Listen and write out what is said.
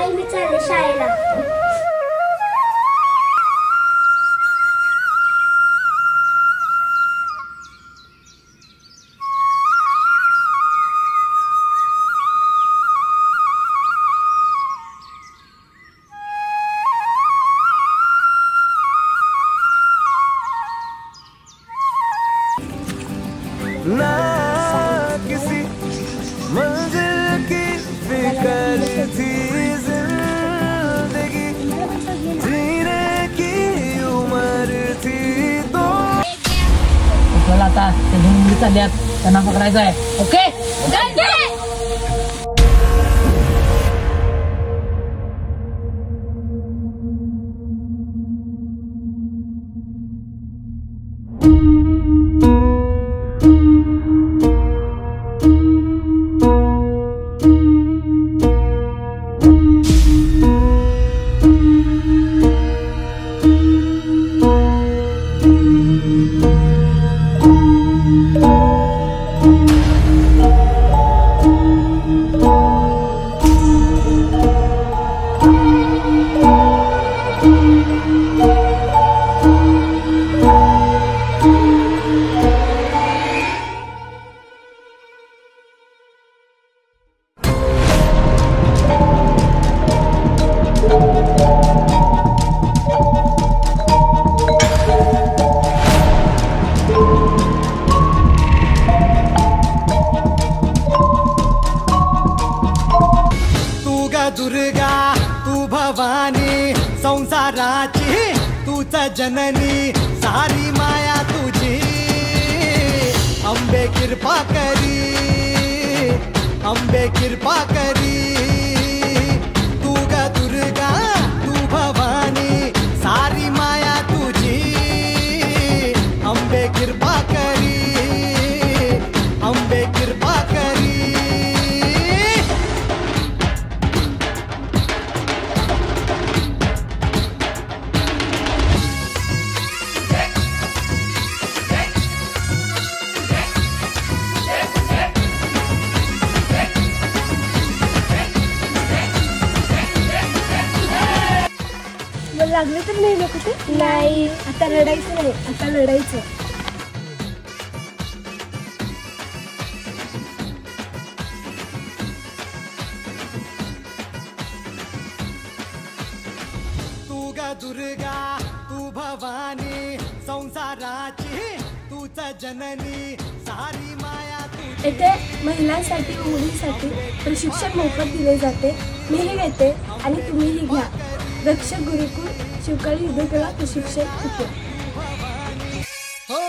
चल मी चालले शाळेला. ना किसी मंजिल की फिकर थी जिंदगी जीने की उम्र थी तो चला आता ते मुली चालल्यात त्यांना पकडायचं आहे. ओके दुर्गा तू भवानी संसाराची तूच जननी सारी माया तुझी अंबे कृपा करी अंबे कृपा करी तू ग दुर्गा तू भवानी सारी माया तुझी अंबे कृपा करी अंबे कृपा करी. लागले तर नाही नको ते. नाही आता लढायचं नाही, आता लढायचं. तू ग दुर्गा तू भवानी संसाराची तूच जननी सारी माया तुझी. येथे महिलांसाठी व मुलींसाठी प्रशिक्षण मोफत दिले जाते. मीही घेते आणि तुम्हीही घ्या. रक्षक गुरुकुल शिवकाळी युद्धकला प्रशिक्षण. हो